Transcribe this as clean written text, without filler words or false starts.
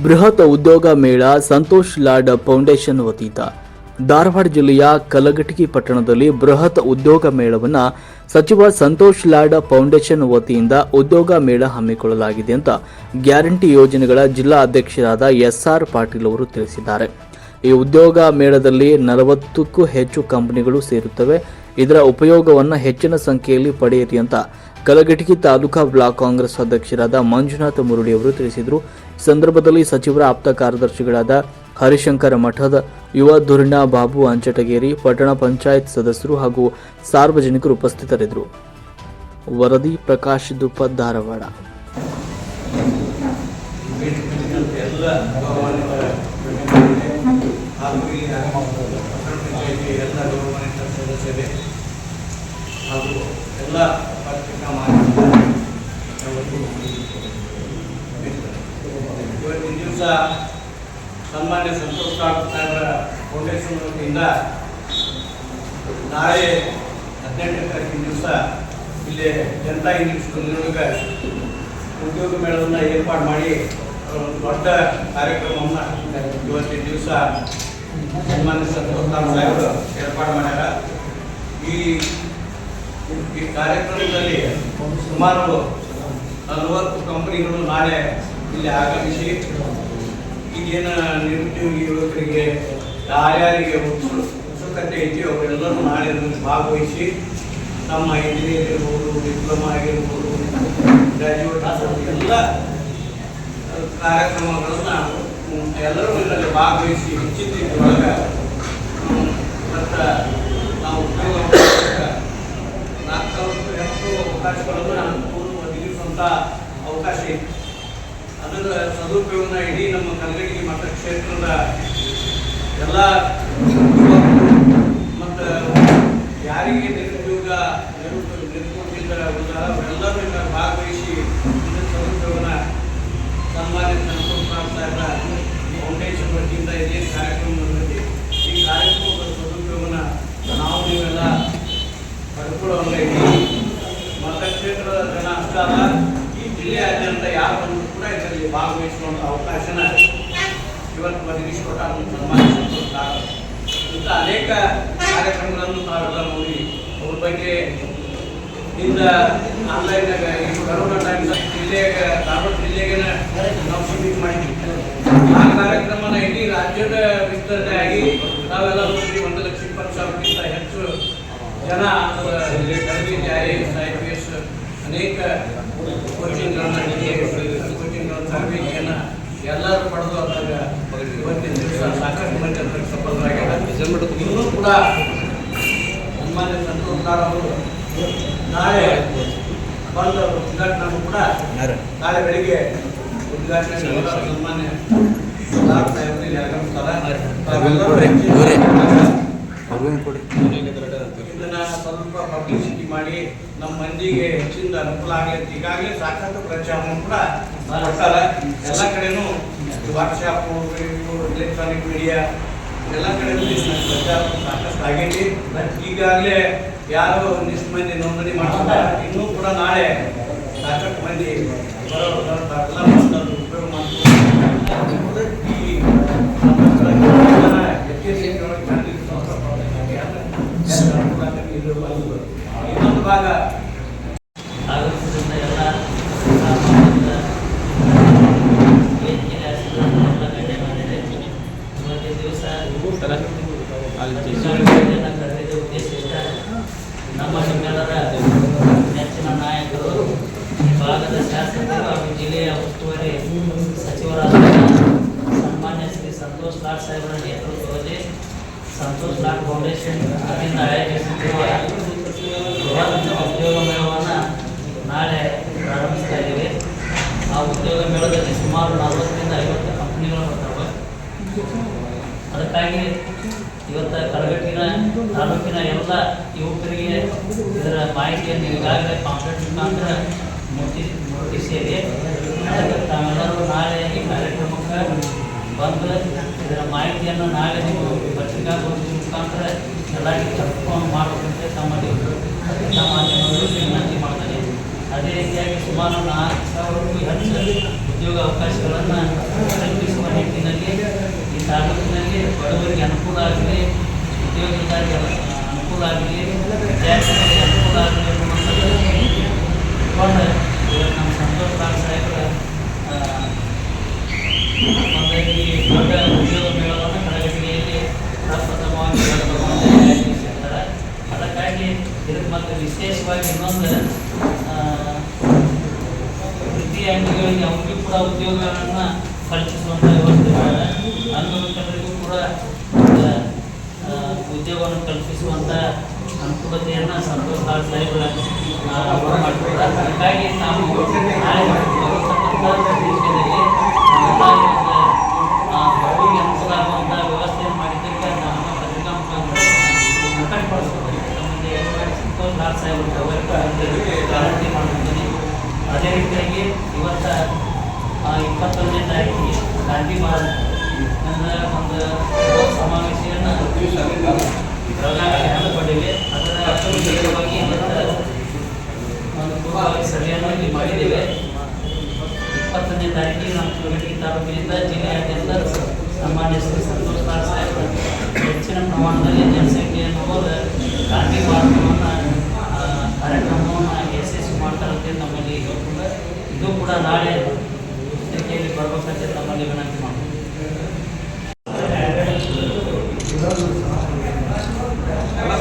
ಬೃಹತ್ ಉದ್ಯೋಗ ಮೇಳ ಸಂತೋಷ್ ಲಾಡ್ ಫೌಂಡೇಶನ್ ವತಿಯಿಂದ ಧಾರವಾಡ ಜಿಲ್ಲೆಯ ಕಲಘಟಗಿ ಪಟ್ಟಣದಲ್ಲಿ ಬೃಹತ್ ಉದ್ಯೋಗ ಮೇಳವನ್ನು ಸಚಿವ ಸಂತೋಷ್ ಲಾಡ್ ಫೌಂಡೇಶನ್ ವತಿಯಿಂದ ಉದ್ಯೋಗ ಮೇಳ ಹಮ್ಮಿಕೊಳ್ಳಲಾಗಿದೆ ಅಂತ ಗ್ಯಾರಂಟಿ ಯೋಜನೆಗಳ ಜಿಲ್ಲಾ ಅಧ್ಯಕ್ಷರಾದ ಎಸ್ಆರ್ ಪಾಟೀಲ್ ಅವರು ತಿಳಿಸಿದ್ದಾರೆ. ಈ ಉದ್ಯೋಗ ಮೇಳದಲ್ಲಿ 40ಕ್ಕೂ ಹೆಚ್ಚು ಕಂಪನಿಗಳು ಸೇರುತ್ತವೆ. ಇದರ ಉಪಯೋಗವನ್ನು ಹೆಚ್ಚಿನ ಸಂಖ್ಯೆಯಲ್ಲಿ ಪಡೆಯಿರಿ ಅಂತ ಕಲಘಟಗಿ ತಾಲೂಕಾ ಬ್ಲಾಕ್ ಕಾಂಗ್ರೆಸ್ ಅಧ್ಯಕ್ಷರಾದ ಮಂಜುನಾಥ ಮುರುಳಿ ಅವರು ತಿಳಿಸಿದರು. ಈ ಸಂದರ್ಭದಲ್ಲಿ ಸಚಿವರ ಆಪ್ತ ಕಾರ್ಯದರ್ಶಿಗಳಾದ ಹರಿಶಂಕರ ಮಠದ, ಯುವ ಧುರೀಣ ಬಾಬು ಅಂಚಟಗೇರಿ, ಪಟ್ಟಣ ಪಂಚಾಯತ್ ಸದಸ್ಯರು ಹಾಗೂ ಸಾರ್ವಜನಿಕರು ಉಪಸ್ಥಿತರಿದ್ದರು. ವರದಿ ಪ್ರಕಾಶ್ ದುಪ್ಪ, ಧಾರವಾಡ. ಇವತ್ತಿನ ದಿವಸ ಸನ್ಮಾನ್ಯ ಸಂತೋಷ್ ಲಾಡ್ ಸಾಹೇಬರ ಫೌಂಡೇಶನ್ ವತಿಯಿಂದ ನಾಳೆ 18ನೇ ತಾರೀಕಿನ ದಿವಸ ಇಲ್ಲಿ ಜನತಾ ಇಂಗ್ಲಿಷ್ ಕಾಲೇಜಿನೊಳಗೆ ಉದ್ಯೋಗ ಮೇಳವನ್ನು ಏರ್ಪಾಡು ಮಾಡಿ ಒಂದು ದೊಡ್ಡ ಕಾರ್ಯಕ್ರಮವನ್ನು ಇವತ್ತಿನ ದಿವಸ ಸನ್ಮಾನ್ಯ ಸಂತೋಷ್ ಲಾಡ್ ಸಾಹೇಬರು ಏರ್ಪಾಡು ಮಾಡ್ಯಾರ. ಈ ಕಾರ್ಯಕ್ರಮದಲ್ಲಿ ಸುಮಾರು 40 ಕಂಪನಿಗಳು ನಾಳೆ ಇಲ್ಲಿ ಆಗಮಿಸಿ ಈಗೇನು ನಿರುದ್ಯೋಗಿ ಯುವಕರಿಗೆ ಯಾರ್ಯಾರಿಗೆ ಉತ್ಸುಕತೆ ಐತಿ ಅವರೆಲ್ಲರೂ ನಾಳೆ ಭಾಗವಹಿಸಿ ನಮ್ಮ ಇಂಜಿನಿಯರ್ ಇರ್ಬೋದು, ಡಿಪ್ಲೊಮಾ ಆಗಿರ್ಬೋದು, ಗ್ರ್ಯಾಜುಯೇಟ್ ಆಗ್ಬೋದು, ಎಲ್ಲ ಕಾರ್ಯಕ್ರಮಗಳನ್ನು ಎಲ್ಲರೂ ಇದರಲ್ಲಿ ಭಾಗವಹಿಸಿ ಹೆಚ್ಚಿನೊಳಗೆ ಮತ್ತು ನಾವು ಉದ್ಯೋಗ 480 ಅವಕಾಶಗಳನ್ನು ಒದಗಿಸುವಂಥ ಅವಕಾಶ ಇದೆ. ಅದರ ಸದುಪಯೋಗನ ಇಡೀ ನಮ್ಮ ಕಲಘಟಗಿ ಮತ ಕ್ಷೇತ್ರದ ಎಲ್ಲ ಮತ್ತು ಯಾರಿಗೆ ನಿರುದ್ಯೋಗ ನಿರ್ಕೋತಿದ್ದಾರೆ ಅವರೆಲ್ಲರೂ ಇದರ ಭಾಗವಹಿಸಿ ಇದರ ಸದುಪಯೋಗನ ಸನ್ಮಾನ್ಯ ಸಂತೋಷ್ ಲಾಡ್ ಸಾಹೇಬರ ಫೌಂಡೇಶನ್ ವತಿಯಿಂದ ಇದೇನು ಕಾರ್ಯಕ್ರಮ ನಡೆದಿದೆ ಈ ಕಾರ್ಯಕ್ರಮದ ಸದುಪಯೋಗನ ನಾವು ನೀವೆಲ್ಲ ಪಡ್ಕೊಳ್ಳೋಂಗ ಇಡೀ ಮತಕ್ಷೇತ್ರದ ಜನ ಅಷ್ಟೇ ಅಲ್ಲ, ಈ ಜಿಲ್ಲೆಯಾದ್ಯಂತ ಯಾರು ಬಂದರೂ ಕೂಡ ಇದರಲ್ಲಿ ಭಾಗವಹಿಸುವಂಥ ಅವಕಾಶನ ಇವತ್ತು ಒದಗಿಸಿಕೊಟ್ಟ ಸನ್ಮಾನ್ಯ ಸಂತೋಷ್ ಲಾಡ್. ಇಂಥ ಅನೇಕ ಕಾರ್ಯಕ್ರಮಗಳನ್ನು ತಾವೆಲ್ಲ ನೋಡಿ ಅವ್ರ ಬಗ್ಗೆ ಇಂದ ಆನ್ಲೈನ್ನಾಗ ಈ ಕರೋನಾ ಟೈಮ್ನಾಗ ಧಾರವಾಡ ಜಿಲ್ಲೆಗೆ ನಾವು ಸೀಮಿತ ಮಾಡಿದ್ವಿ. ಆ ಕಾರ್ಯಕ್ರಮನ ಇಡೀ ರಾಜ್ಯದ ವಿಸ್ತರಣೆ ಆಗಿ ನಾವೆಲ್ಲ ನೋಡಿ 1,20,000 ಹೆಚ್ಚು ಜನ ತರಬೇತಿ IAS, IPS ಅನೇಕ ಕೋಚಿಂಗ್ಗಳನ್ನು ತರಬೇತಿಯನ್ನು ಎಲ್ಲರೂ ಪಡೆದು ಅದ್ರಾಗ ಇವತ್ತಿನ ದಿವಸ ಸಾಕಷ್ಟು ಮಂದಿ ಅದಕ್ಕೆ ಸಫಲರಾಗ್ಯಾರ. ಇನ್ನೂ ಕೂಡ ಸನ್ಮಾನ್ಯ ಸಂತೋಷ್ ಲಾಡ್ ಅವರು ನಾಳೆ ಬಂದು ಉದ್ಘಾಟನೆ ಕೂಡ ನಾಳೆ ಬೆಳಿಗ್ಗೆ ಉದ್ಘಾಟನೆ ಸನ್ಮಾನ್ಯ ಲಾಡ್ ಸಾಹೇಬರಿಗೆ ಆಗಮಿಸ್ತಾರೆ. ಇದನ್ನ ಸ್ವಲ್ಪ ಪಬ್ಲಿಸಿಟಿ ಮಾಡಿ ನಮ್ಮ ಮಂದಿಗೆ ಹೆಚ್ಚಿನ ಅನುಕೂಲ ಆಗಲಿ. ಈಗಾಗಲೇ ಸಾಕಷ್ಟು ಪ್ರಚಾರವನ್ನು ಕೂಡ ಮಾಡ್ತಾರೆ. ಎಲ್ಲ ಕಡೆನೂ ವಾಟ್ಸ್ಆ್ಯಪ್, ಎಲೆಕ್ಟ್ರಾನಿಕ್ ಮೀಡಿಯಾ ಎಲ್ಲ ಕಡೆನೂ ಪ್ರಚಾರ ಸಾಕಷ್ಟು ಆಗೈತಿ. ಈಗಾಗಲೇ ಯಾರು ಒಂದಿಷ್ಟು ಮಂದಿ ನೋಂದಣಿ ಮಾಡ್ತಾರೆ. ಇನ್ನೂ ಕೂಡ ನಾಳೆ ಸಾಕಷ್ಟು ಮಂದಿ ಬರೋಲ್ಲ ಉಪಯೋಗ ಮಾಡ್ತಾರೆ. ಈ ಇನ್ನೊಂದು ಭಾಗ ಆಗಮಿಸಿದ ಎಲ್ಲ ಇವತ್ತಿನ ದಿವಸ ಕರೆದಿದ್ದ ಉದ್ದೇಶ ಇಷ್ಟ. ನಮ್ಮ ನಿಮ್ಮೆಲ್ಲರ ನೆಚ್ಚಿನ ನಾಯಕರು, ಈ ಭಾಗದ ಶಾಸಕರು ಹಾಗೂ ಜಿಲ್ಲೆಯ ಉಸ್ತುವಾರಿ ಸಚಿವರಾದ ಸನ್ಮಾನ್ಯ ಶ್ರೀ ಸಂತೋಷ್ ಲಾಡ್ ಸಾಹೇಬರ ನೇತೃತ್ವದಲ್ಲಿ ಸಂತೋಷ್ ಲಾಡ್ ಫೌಂಡೇಶನ್ ಅದರಿಂದ ಆಯೋಜಿಸುತ್ತಿರುವ ಉದ್ಯೋಗ ಮೇಳವನ್ನು ನಾಳೆ ಪ್ರಾರಂಭಿಸ್ತಾ ಇದ್ದೀವಿ. ಆ ಉದ್ಯೋಗ ಮೇಳದಲ್ಲಿ ಸುಮಾರು 40ರಿಂದ 50 ಕಂಪನಿಗಳು ಬರ್ತವೆ. ಅದಕ್ಕಾಗಿ ಇವತ್ತು ಕಲಘಟಗಿನ ತಾಲೂಕಿನ ಎಲ್ಲ ಯುವಕರಿಗೆ ಇದರ ಮಾಹಿತಿಯನ್ನು ಈಗಾಗಲೇ ಕಾಂಪ್ಲೆಕ್ಸ್ ಮುಖಾಂತರ ಮುಟ್ಟಿಸಿದೆ. ಅದಕ್ಕೆ ತಾವೆಲ್ಲರೂ ನಾಳೆ ಈ ಕಾರ್ಯಕ್ರಮಕ್ಕೆ ಬಂದು ಇದರ ಮಾಹಿತಿಯನ್ನು ನಾಳೆ ನೀವು ಪತ್ರಿಕಾಗೋಷ್ಠಿ ಮುಖಾಂತರ ಎಲ್ಲರಿಗೂ ತಪ್ಪು ಮಾಡಬೇಕಂತ ತಮ್ಮಲ್ಲಿ ಪತ್ರಿಕಾ ಮಾಧ್ಯಮಗಳು ವಿನಂತಿ ಮಾಡ್ತಾರೆ. ಅದೇ ರೀತಿಯಾಗಿ ಸುಮಾರು 4,000ಕ್ಕೂ ಹೆಚ್ಚು ಉದ್ಯೋಗ ಅವಕಾಶಗಳನ್ನು ಕಲ್ಪಿಸಿ ನಿಟ್ಟಿನಲ್ಲಿ ಈ ತಾಲೂಕಿನಲ್ಲಿ ಬಡವರಿಗೆ ಅನುಕೂಲ ಆಗಲಿ, ಉದ್ಯೋಗದಾರಿಗೆ ಅನುಕೂಲ ಆಗಲಿ, ವಿದ್ಯಾರ್ಥಿಗಳಿಗೆ ಅನುಕೂಲ ಆಗಲಿ ಅನ್ನುವಂಥದ್ದು ಇಟ್ಕೊಂಡು ಇವತ್ತು ನಮ್ಮ ಸಂತೋಷ್ ಲಾಡ್ ಸಾಹೇಬರ ಒಂದು ಈ ದೊಡ್ಡ ಉದ್ಯೋಗ ಮೇಳವನ್ನು ಕಲಘಟಗಿಯಲ್ಲಿ ಪ್ರಪ್ರಥಮವಾಗಿ ಆಯೋಜಿಸಿರ್ತಾರೆ. ಅದಕ್ಕಾಗಿ ಇದಕ್ಕೆ ಮತ್ತು ವಿಶೇಷವಾಗಿ ಇನ್ನೊಂದು ವೃತ್ತಿ ಅಂಗಡಿಗಳಿಗೆ ಅವ್ರಿಗೂ ಕೂಡ ಉದ್ಯೋಗಗಳನ್ನು ಕಲ್ಪಿಸುವಂಥ ವ್ಯವಸ್ಥೆ ಮಾಡಿದೆ. ಅಂಗವಿಕಲರಿಗೂ ಕೂಡ ಉದ್ಯೋಗವನ್ನು ಕಲ್ಪಿಸುವಂಥ ಅನುಕೂಲತೆಯನ್ನು ಸಂತೋಷ್ ಲಾಡ್ ಸಾಹೇಬರ ಮಾಡಿಕೊಡ್ತಾರೆ. ಹಾಗಾಗಿ ನಾವು ನಾಳೆ ಬರ್ತಕ್ಕಂಥ ದೇಶದಲ್ಲಿ ಬಡವರಿಗೆ ಅನುಕೂಲ ಆಗುವಂಥ ವ್ಯವಸ್ಥೆಯನ್ನು ಮಾಡಿದ್ದಕ್ಕೆ ನಮ್ಮ ಪತ್ರಿಕಾ ಮುಖಾಂತರ ಪ್ರಕಟಪಡಿಸೋದಕ್ಕೆ ನಮಗೆ ಸಂತೋಷ್ ಲಾಡ್ ಸಾಹೇಬರು ಗ್ಯಾರಂಟಿ ಮಾಡ್ತೀನಿ. ಅದೇ ರೀತಿಯಾಗಿ ಇವತ್ತು 21ನೇ ತಾರೀಕಿಗೆ ಗಾಂಧಿ ಭಾರತ್ ಒಂದು ಸಮಾವೇಶವನ್ನು ಬೆಳಗಾವಿಯಲ್ಲಿ ಹಮ್ಮಿಕೊಂಡಿವೆ. ಅದರ ವಿಶೇಷವಾಗಿ ಒಂದು ಪೂರ್ವಭಾವಿ ಸಭೆಯನ್ನು ಇಲ್ಲಿ ಮಾಡಿದ್ದೇವೆ. 20ನೇ ತಾರೀಕಿಗೆ ನಮ್ಮ ಕಲಘಟಗಿ ತಾಲೂಕಿನಿಂದ ಜಿಲ್ಲೆಯಾದ್ಯಂತ ಸಾಮಾನ್ಯ ಶ್ರೀ ಸಂತೋಷ್ ಲಾಡ್ ಸಾಹೇಬರು ಹೆಚ್ಚಿನ ಪ್ರಮಾಣದಲ್ಲಿ ಜನಸಂಖ್ಯೆಯನ್ನು ಹೋದ ಗಾಂಧಿ ಭಾರತವನ್ನು ಕಾರ್ಯಕ್ರಮವನ್ನು ಯಶಸ್ವಿ ಮಾಡ್ತಾರಂತೆ ನಮ್ಮಲ್ಲಿ ಇದು ಕೂಡ ನಾಳೆ ಪತ್ರಿಕೆಯಲ್ಲಿ ಬರಬೇಕಂತ ತಮ್ಮಲ್ಲಿ ವಿನಂತಿ ಮಾಡ್ತೀವಿ. ಎಲ್ಲ